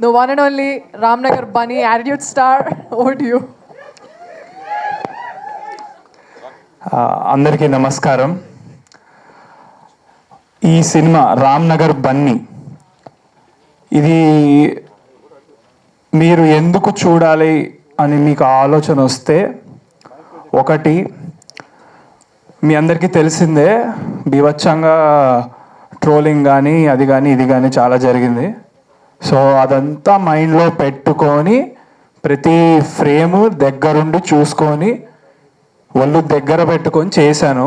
the one and only Ramnagar Bunny, attitude star. Over to you. అందరికీ నమస్కారం. ఈ cinema Ramnagar Bunny, ఇది మీరు ఎందుకు చూడాలి అని మీకు ఆలోచన వస్తే, ఒకటి మీ అందరికీ తెలిసిందే, బీభత్సంగా ట్రోలింగ్ కానీ అది కానీ ఇది కానీ చాలా జరిగింది. సో అదంతా మైండ్లో పెట్టుకొని ప్రతి ఫ్రేము దగ్గరుండి చూసుకొని ఒళ్ళు దగ్గర పెట్టుకొని చేశాను.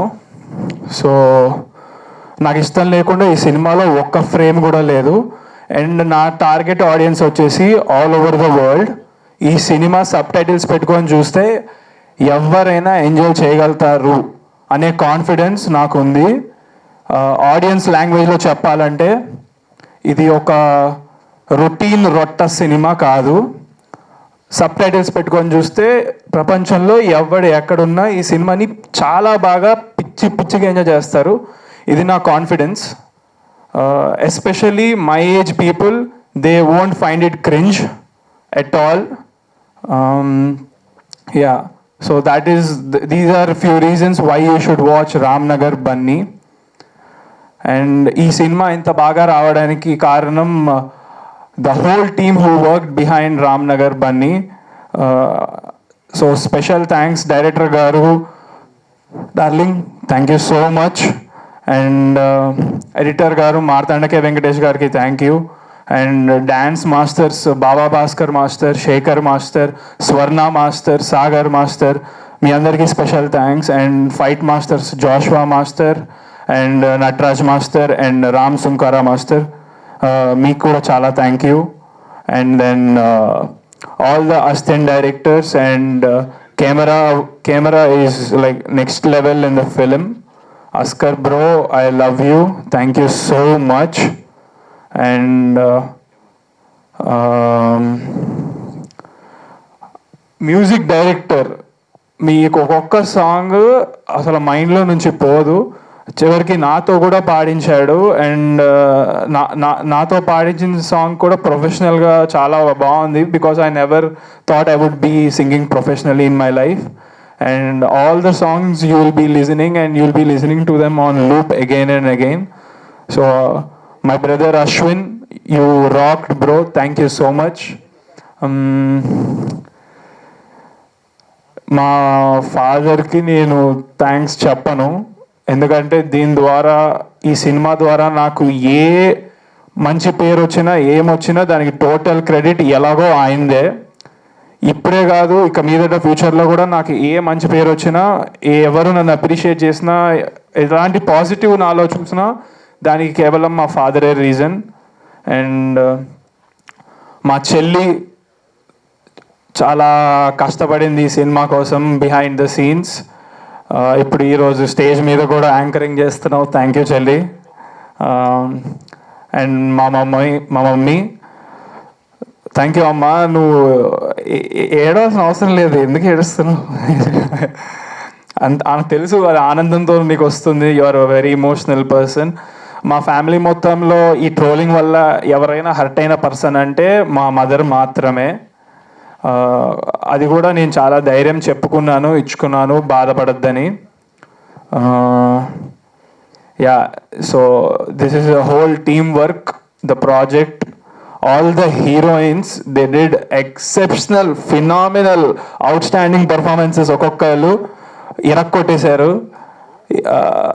సో నాకు ఇష్టం లేకుండా ఈ సినిమాలో ఒక్క ఫ్రేమ్ కూడా లేదు. అండ్ నా టార్గెట్ ఆడియన్స్ వచ్చేసి ఆల్ ఓవర్ ద వరల్డ్. ఈ సినిమా సబ్ టైటిల్స్ పెట్టుకొని చూస్తే ఎవరైనా ఎంజాయ్ చేయగలుగుతారు అనే కాన్ఫిడెన్స్ నాకు ఉంది. ఆడియన్స్ లాంగ్వేజ్లో చెప్పాలంటే ఇది ఒక రొటీన్ రొట్ట సినిమా కాదు. సబ్ టైటిల్స్ పెట్టుకొని చూస్తే ప్రపంచంలో ఎవడు ఎక్కడున్నా ఈ సినిమాని చాలా బాగా పిచ్చిగా ఎంజాయ్ చేస్తారు. ఇది నా confidence. Especially my age people, they won't find it cringe at all. Yeah, so these are few reasons why you should watch Ramnagar Bunny. And ఈ సినిమా ఇంత బాగా రావడానికి కారణం the whole team who worked behind Ramnagar Bunny. So special thanks director garu, darling, thank you so much. And editor garu Martandake Venkatesh gariki thank you. And dance masters Baba Bhaskar master, Shekhar master, Swarna master, Sagar master, మీ అందరికీ special thanks. And fight masters Joshua master and Nataraj master and Ram Sunkara master, మీకు కూడా చాలా thank you. And then all the assistant directors and camera is like next level in the film. Askar bro, I love you, thank you so much. And music director, మీకు ఒక్కొక్క song అసలు మైండ్లో నుంచి పోదు, చివరికి నాతో కూడా పాడించాడు. అండ్ నాతో పాడించిన సాంగ్ కూడా ప్రొఫెషనల్గా చాలా బాగుంది. Because I never thought I would be singing professionally in my life. And all the songs you will be listening and you will be listening to them on loop again and again. So my brother Ashwin, you rocked bro, thank you so much. మా ఫాదర్కి నేను thanks చెప్పను, ఎందుకంటే దీని ద్వారా, ఈ cinema ద్వారా నాకు ఏ మంచి పేరు వచ్చినా ఏమొచ్చినా దానికి టోటల్ క్రెడిట్ ఎలాగో ఆయనదే. ఇప్పుడే కాదు, ఇక మీదట ఫ్యూచర్లో కూడా నాకు ఏ మంచి పేరు వచ్చినా, ఎవరు నన్ను అప్రిషియేట్ చేసినా, ఎలాంటి పాజిటివ్ నాలో చూసినా దానికి కేవలం మా ఫాదరే రీజన్. అండ్ మా చెల్లి చాలా కష్టపడింది ఈ సినిమా కోసం బిహైండ్ ద సీన్స్. ఇప్పుడు ఈరోజు స్టేజ్ మీద కూడా యాంకరింగ్ చేస్తున్నావు, థ్యాంక్ యూ చెల్లి. అండ్ మా మమ్మీ థ్యాంక్ యూ అమ్మా. నువ్వు ఏడవలసిన అవసరం లేదు, ఎందుకు ఏడుస్తున్నావు? నాకు తెలుసు అది ఆనందంతో నీకు వస్తుంది. You are a very emotional person. మా ఫ్యామిలీ మొత్తంలో ఈ ట్రోలింగ్ వల్ల ఎవరైనా హర్ట్ అయిన పర్సన్ అంటే మా మదర్ మాత్రమే. అది కూడా నేను చాలా ధైర్యం చెప్పుకున్నాను, ఇచ్చుకున్నాను, బాధపడద్దని. Yeah, so this is a whole team work, the project. All the heroines, they did exceptional, phenomenal, outstanding performances. ఒక్కొక్కరు ఇరక్కొట్టేశారు,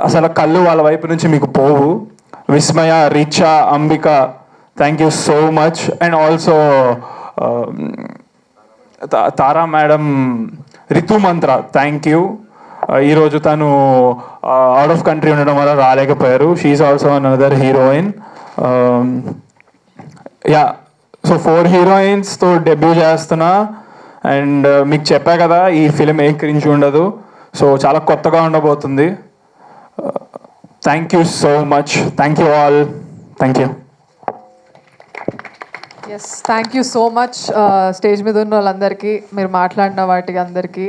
అసలు కళ్ళు వాళ్ళ వైపు నుంచి మీకు పోవు. Vismaya, Richa, Ambika, thank you so much. And also Tara madam, Ritu Mantra, thank you. ఈరోజు తను అవుట్ ఆఫ్ కంట్రీ ఉండడం వల్ల రాలేకపోయారు. She is also another heroine. Yeah, so 4 హీరోయిన్స్తో డెబ్యూ చేస్తున్నా. అండ్ మీకు చెప్పా కదా, ఈ ఫిలిం ఏ క్రింజ్ ఉండదు. సో చాలా కొత్తగా ఉండబోతుంది. Thank you so much, thank you all, thank you. Yes, thank you so much. Stage మీద ఉన్న వాళ్ళందరికీ, మీరు మాట్లాడిన వాటికి అందరికీ